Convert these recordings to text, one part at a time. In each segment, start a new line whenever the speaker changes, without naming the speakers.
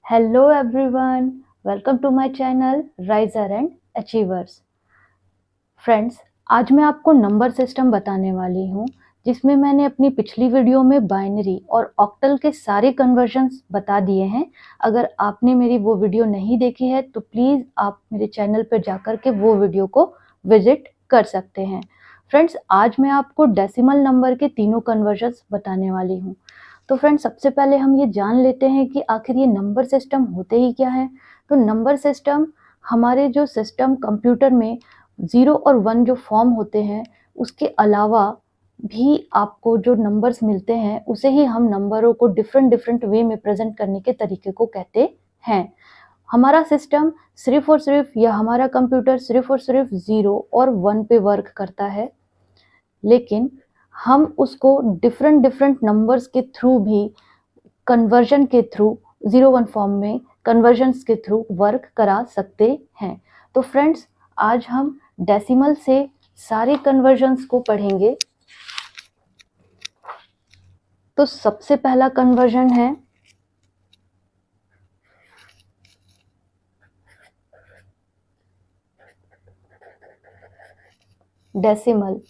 Hello everyone, welcome to my channel Riser and Achievers. Friends, आज मैं आपको number system बताने वाली हूँ जिसमें मैंने अपनी पिछली वीडियो में बाइनरी और ऑक्टल के सारे कन्वर्जन्स बता दिए हैं। अगर आपने मेरी वो वीडियो नहीं देखी है तो प्लीज़ आप मेरे चैनल पर जाकर के वो वीडियो को विजिट कर सकते हैं। फ्रेंड्स, आज मैं आपको डेसिमल नंबर के तीनों कन्वर्जन्स बताने वाली हूँ। तो फ्रेंड्स, सबसे पहले हम ये जान लेते हैं कि आखिर ये नंबर सिस्टम होते ही क्या हैं। तो नंबर सिस्टम हमारे जो सिस्टम कंप्यूटर में 0 और 1 जो फॉर्म होते हैं उसके अलावा भी आपको जो नंबर्स मिलते हैं उसे ही हम नंबरों को डिफरेंट डिफरेंट वे में प्रेजेंट करने के तरीके को कहते हैं। हमारा सिस्टम सिर्फ और सिर्फ या हमारा कंप्यूटर सिर्फ और सिर्फ 0 और 1 पे वर्क करता है, लेकिन हम उसको डिफरेंट डिफरेंट नंबर्स के थ्रू भी कन्वर्जन के थ्रू 0-1 फॉर्म में कन्वर्जन्स के थ्रू वर्क करा सकते हैं। तो फ्रेंड्स, आज हम डेसिमल से सारे कन्वर्जन्स को पढ़ेंगे। तो सबसे पहला कन्वर्जन है डेसिमल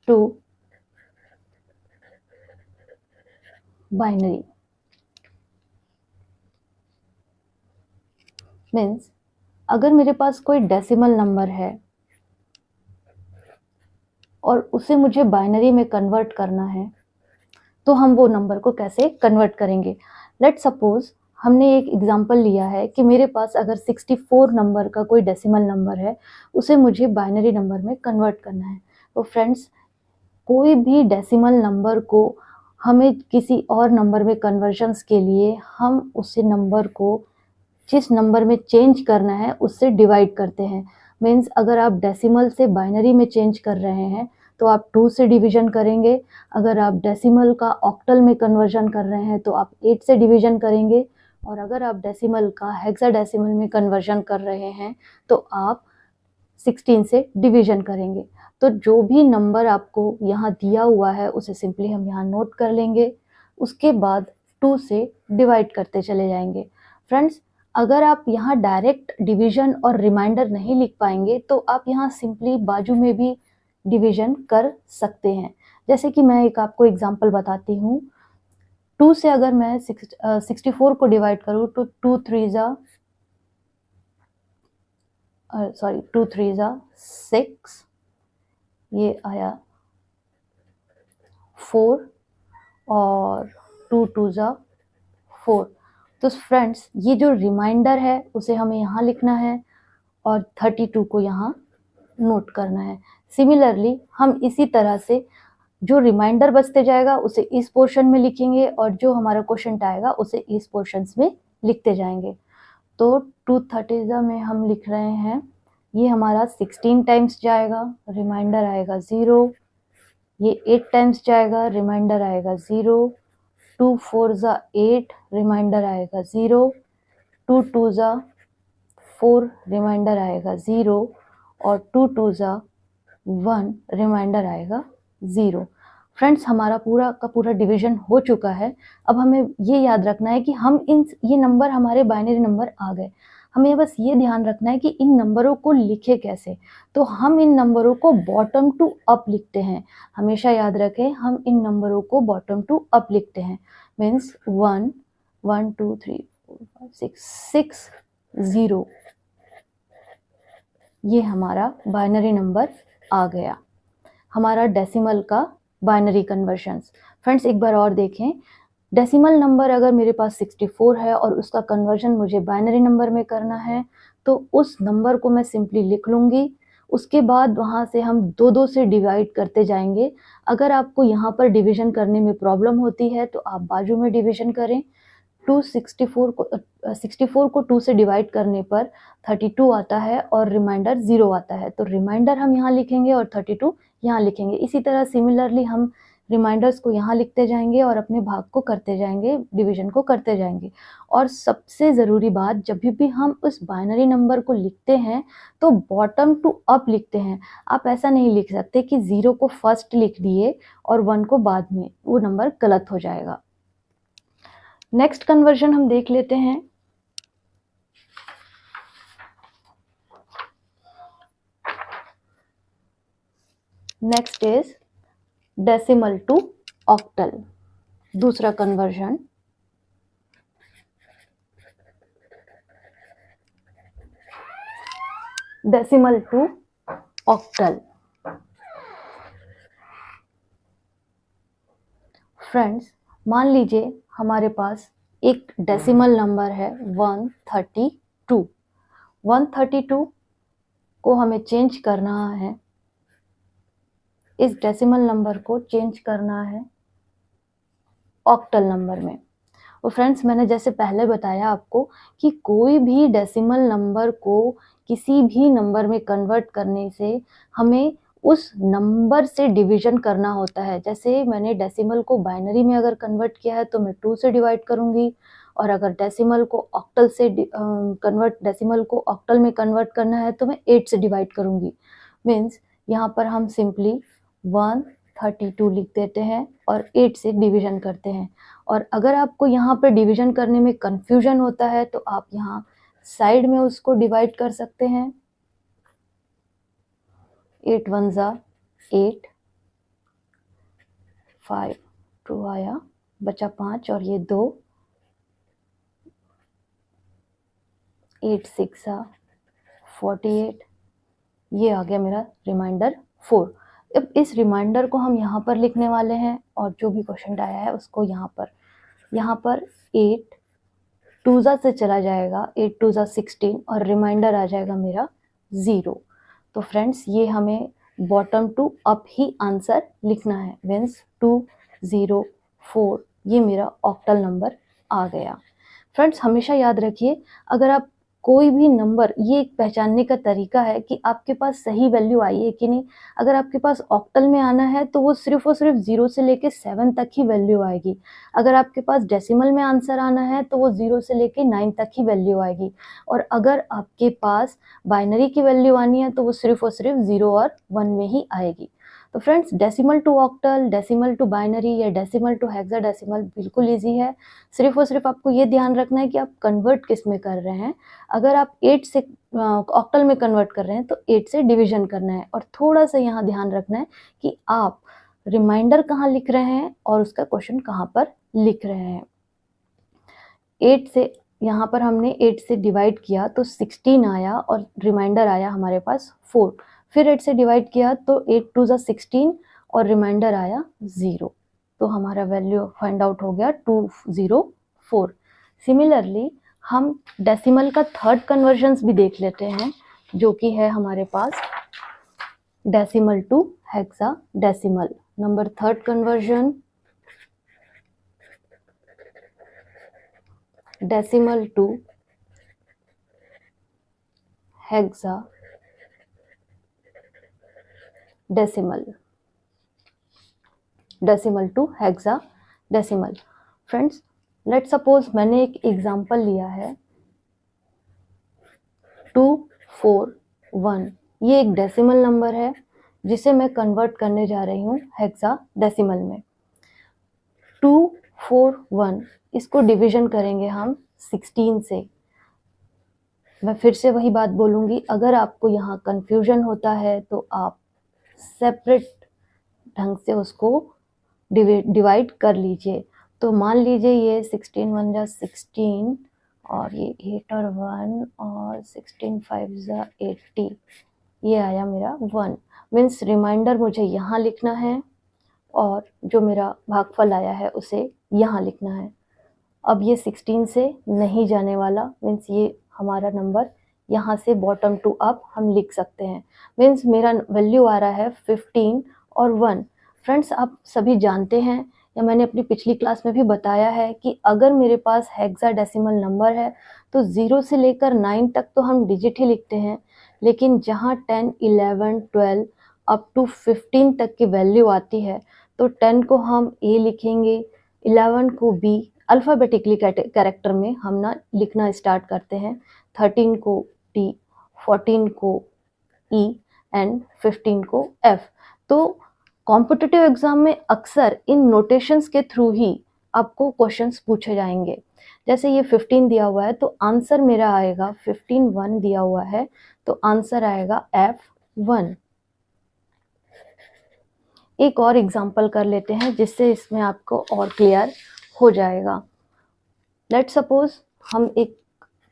टू बाइनरी। मीन्स अगर मेरे पास कोई डेसिमल नंबर है और उसे मुझे बाइनरी में कन्वर्ट करना है तो हम वो नंबर को कैसे कन्वर्ट करेंगे। लेट सपोज हमने एक एग्जांपल लिया है कि मेरे पास अगर 64 नंबर का कोई डेसिमल नंबर है, उसे मुझे बाइनरी नंबर में कन्वर्ट करना है। तो फ्रेंड्स, कोई भी डेसिमल नंबर को हमें किसी और नंबर में कन्वर्जन्स के लिए हम उस नंबर को जिस नंबर में चेंज करना है उससे डिवाइड करते हैं। मीन्स अगर आप डेसिमल से बाइनरी में चेंज कर रहे हैं तो आप 2 से डिवीजन करेंगे। अगर आप डेसिमल का ऑक्टल में कन्वर्जन कर रहे हैं तो आप 8 से डिवीजन करेंगे। और अगर आप डेसिमल का हेक्साडेसिमल में कन्वर्जन कर रहे हैं तो आप 16 से डिवीजन करेंगे। तो जो भी नंबर आपको यहाँ दिया हुआ है उसे सिंपली हम यहाँ नोट कर लेंगे, उसके बाद 2 से डिवाइड करते चले जाएंगे। फ्रेंड्स, अगर आप यहाँ डायरेक्ट डिवीजन और रिमाइंडर नहीं लिख पाएंगे तो आप यहाँ सिंपली बाजू में भी डिवीजन कर सकते हैं। जैसे कि मैं एक आपको एग्जांपल बताती हूँ। 2 से अगर मैं 64 को डिवाइड करूँ तो 2 3 जा 6, ये आया 4 और 2 2 जा 4। तो फ्रेंड्स, ये जो रिमाइंडर है उसे हमें यहाँ लिखना है और 32 को यहाँ नोट करना है। सिमिलरली हम इसी तरह से जो रिमाइंडर बचते जाएगा उसे इस पोर्शन में लिखेंगे और जो हमारा क्वेश्चन आएगा उसे इस पोर्शंस में लिखते जाएंगे। तो 230 में हम लिख रहे हैं, ये हमारा 16 टाइम्स जाएगा, रिमाइंडर आएगा 0। ये 8 टाइम्स जाएगा, रिमाइंडर आएगा 0। 2 4 जा 8, रिमाइंडर आएगा 0। 2 2 जा 4, रिमाइंडर आएगा 0 और 2 2 जा 1, रिमाइंडर आएगा 0। फ्रेंड्स, हमारा पूरा का पूरा डिवीजन हो चुका है। अब हमें ये याद रखना है कि हम ये नंबर हमारे बाइनरी नंबर आ गए। हमें बस ये ध्यान रखना है कि इन नंबरों को लिखे कैसे। तो हम इन नंबरों को बॉटम टू अप लिखते हैं। हमेशा याद रखें, हम इन नंबरों को बॉटम टू अप लिखते हैं। मीन्स 1 1 2 3 4 5 6 0, ये हमारा बाइनरी नंबर आ गया, हमारा डेसिमल का बाइनरी कन्वर्जन्स। फ्रेंड्स, एक बार और देखें, डेसिमल नंबर अगर मेरे पास 64 है और उसका कन्वर्जन मुझे बाइनरी नंबर में करना है तो उस नंबर को मैं सिंपली लिख लूँगी। उसके बाद वहाँ से हम 2-2 से डिवाइड करते जाएंगे। अगर आपको यहाँ पर डिवीजन करने में प्रॉब्लम होती है तो आप बाजू में डिवीजन करें। 64 को 2 से डिवाइड करने पर 32 आता है और रिमाइंडर 0 आता है। तो रिमाइंडर हम यहाँ लिखेंगे और 32 यहाँ लिखेंगे। इसी तरह सिमिलरली हम रिमाइंडर्स को यहाँ लिखते जाएंगे और अपने भाग को करते जाएंगे, डिवीजन को करते जाएंगे। और सबसे ज़रूरी बात, जब भी हम उस बाइनरी नंबर को लिखते हैं तो बॉटम टू अप लिखते हैं। आप ऐसा नहीं लिख सकते कि 0 को फर्स्ट लिख दिए और 1 को बाद में, वो नंबर गलत हो जाएगा। नेक्स्ट कन्वर्जन हम देख लेते हैं। Next is decimal to octal, दूसरा conversion. Decimal to octal. Friends, मान लीजिए हमारे पास एक डेसिमल नंबर है 132। 132 को हमें चेंज करना है, इस डेसिमल नंबर को चेंज करना है ऑक्टल नंबर में। और फ्रेंड्स, मैंने जैसे पहले बताया आपको कि कोई भी डेसिमल नंबर को किसी भी नंबर में कन्वर्ट करने से हमें उस नंबर से डिवीजन करना होता है। जैसे मैंने डेसिमल को बाइनरी में अगर कन्वर्ट किया है तो मैं 2 से डिवाइड करूंगी, और अगर डेसिमल को ऑक्टल में कन्वर्ट करना है तो मैं 8 से डिवाइड करूंगी। मीन्स यहाँ पर हम सिंपली 132 लिख देते हैं और 8 से डिवीजन करते हैं। और अगर आपको यहाँ पर डिवीजन करने में कंफ्यूजन होता है तो आप यहाँ साइड में उसको डिवाइड कर सकते हैं। 8 1 जा 8, 5 2 आया, बचा 5 और ये 2, 8 6 जा 48, ये आ गया मेरा रिमाइंडर 4। अब इस रिमाइंडर को हम यहाँ पर लिखने वाले हैं और जो भी क्वेश्चन आया है उसको यहाँ पर 8 2 जा से चला जाएगा, 8 2 जा 16 और रिमाइंडर आ जाएगा मेरा 0। तो फ्रेंड्स, ये हमें बॉटम टू अप ही आंसर लिखना है। मीन्स 204 ये मेरा ऑक्टल नंबर आ गया। फ्रेंड्स, हमेशा याद रखिए, अगर आप कोई भी नंबर, ये एक पहचानने का तरीका है कि आपके पास सही वैल्यू आई है कि नहीं। अगर आपके पास ऑक्टल में आना है तो वो सिर्फ और सिर्फ 0 से लेके 7 तक ही वैल्यू आएगी। अगर आपके पास डेसिमल में आंसर आना है तो वो 0 से लेके 9 तक ही वैल्यू आएगी। और अगर आपके पास बाइनरी की वैल्यू आनी है तो वो सिर्फ और सिर्फ 0 और 1 में ही आएगी। तो friends, decimal to octal, decimal to binary या डेसिमल टू हेक्साडेसिमल बिल्कुल इजी है। सिर्फ और सिर्फ आपको ये ध्यान रखना है कि आप कन्वर्ट किस में कर रहे हैं। अगर आप 8 से ऑक्टल में कन्वर्ट कर रहे हैं तो 8 से डिवीजन करना है। और थोड़ा सा यहाँ ध्यान रखना है कि आप रिमाइंडर कहाँ लिख रहे हैं और उसका क्वेश्चन कहाँ पर लिख रहे हैं। 8 से यहाँ पर हमने 8 से डिवाइड किया तो 16 आया और रिमाइंडर आया हमारे पास 4। फिर 8 से डिवाइड किया तो 8 2 जा 16 और रिमाइंडर आया 0। तो हमारा वैल्यू फाइंड आउट हो गया 204। सिमिलरली हम डेसिमल का थर्ड कन्वर्जन्स भी देख लेते हैं, जो कि है हमारे पास decimal to hexadecimal. Number third conversion, decimal to hexadecimal. Decimal to hexadecimal. Friends, let suppose मैंने एक एग्जांपल लिया है 241। ये एक डेसिमल नंबर है जिसे मैं कन्वर्ट करने जा रही हूँ हेक्साडेसिमल में। 241 इसको डिवीजन करेंगे हम 16 से। मैं फिर से वही बात बोलूँगी, अगर आपको यहाँ कंफ्यूजन होता है तो आप सेपरेट ढंग से उसको डिवाइड कर लीजिए। तो मान लीजिए ये 16 1 जा 16 और ये 8 और 1 और 16 5 जा 80, ये आया मेरा 1। मीन्स रिमाइंडर मुझे यहाँ लिखना है और जो मेरा भागफल आया है उसे यहाँ लिखना है। अब ये 16 से नहीं जाने वाला, मीन्स ये हमारा नंबर यहाँ से बॉटम टू अप हम लिख सकते हैं। मीन्स मेरा वैल्यू आ रहा है 15 और 1। फ्रेंड्स, आप सभी जानते हैं या मैंने अपनी पिछली क्लास में भी बताया है कि अगर मेरे पास हेक्साडेसिमल नंबर है तो 0 से लेकर 9 तक तो हम डिजिट ही लिखते हैं, लेकिन जहाँ 10 11 12 अप टू 15 तक की वैल्यू आती है तो 10 को हम ए लिखेंगे, 11 को बी, अल्फ़ाबेटिकली कैरेक्टर में हम ना लिखना स्टार्ट करते हैं, 13 को टी, 14 को ई एंड 15 को एफ। तो कॉम्पिटिटिव एग्जाम में अक्सर इन नोटेशंस के थ्रू ही आपको क्वेश्चंस पूछे जाएंगे। जैसे ये 15 दिया हुआ है तो आंसर मेरा आएगा 15 1 दिया हुआ है तो आंसर आएगा F1। एक और एग्जांपल कर लेते हैं जिससे इसमें आपको और क्लियर हो जाएगा। लेट्स सपोज हम एक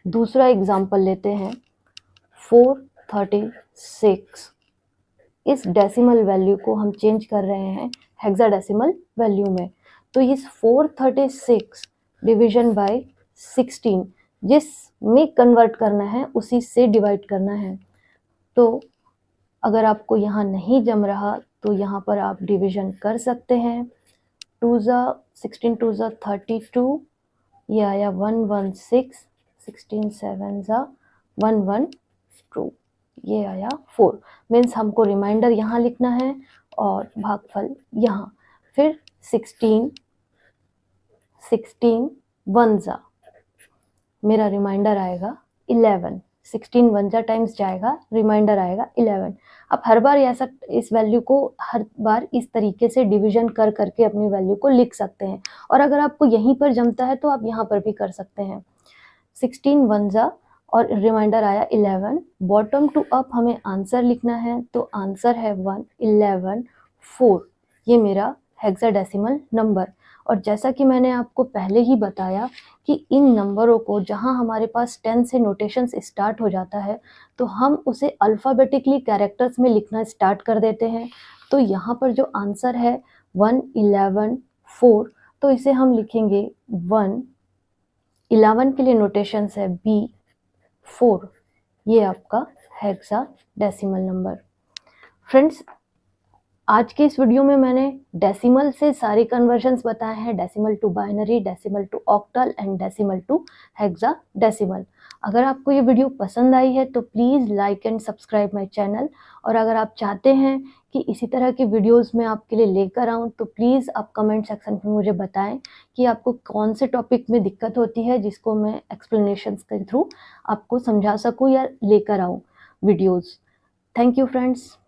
दूसरा एग्जांपल लेते हैं 436। इस डेसिमल वैल्यू को हम चेंज कर रहे हैं हेक्साडेसिमल वैल्यू में। तो इस 436 डिवीजन बाय 16 जिस में कन्वर्ट करना है उसी से डिवाइड करना है। तो अगर आपको यहाँ नहीं जम रहा तो यहाँ पर आप डिवीजन कर सकते हैं। 16 2 32, ये आया 116, 16 7 112, ये आया 4। मीन्स हमको रिमाइंडर यहाँ लिखना है और भागफल यहाँ। फिर 16 1 मेरा रिमाइंडर आएगा 11। 16 1 टाइम्स जाएगा, रिमाइंडर आएगा 11। अब हर बार ऐसा इस वैल्यू को हर बार इस तरीके से डिवीजन कर करके अपनी वैल्यू को लिख सकते हैं। और अगर आपको यहीं पर जमता है तो आप यहाँ पर भी कर सकते हैं। 16 1 और रिमाइंडर आया 11। बॉटम टू अप हमें आंसर लिखना है तो आंसर है 1 11 4। ये मेरा हेक्साडेसिमल नंबर। और जैसा कि मैंने आपको पहले ही बताया कि इन नंबरों को जहां हमारे पास 10 से नोटेशंस स्टार्ट हो जाता है तो हम उसे अल्फ़ाबेटिकली कैरेक्टर्स में लिखना स्टार्ट कर देते हैं। तो यहाँ पर जो आंसर है 1 11 4, तो इसे हम लिखेंगे 1 11 के लिए नोटेशंस है B4। ये आपका हेक्साडेसिमल नंबर। फ्रेंड्स, आज के इस वीडियो में मैंने डेसिमल से सारे कन्वर्जन्स बताए हैं, decimal to binary, decimal to octal and decimal to hexadecimal. अगर आपको ये वीडियो पसंद आई है तो please like and subscribe my channel. और अगर आप चाहते हैं कि इसी तरह की वीडियोस मैं आपके लिए लेकर आऊँ तो प्लीज़ आप कमेंट सेक्शन में मुझे बताएं कि आपको कौन से टॉपिक में दिक्कत होती है जिसको मैं एक्सप्लेनेशंस के थ्रू आपको समझा सकूँ या लेकर आऊँ वीडियोज़। Thank you friends.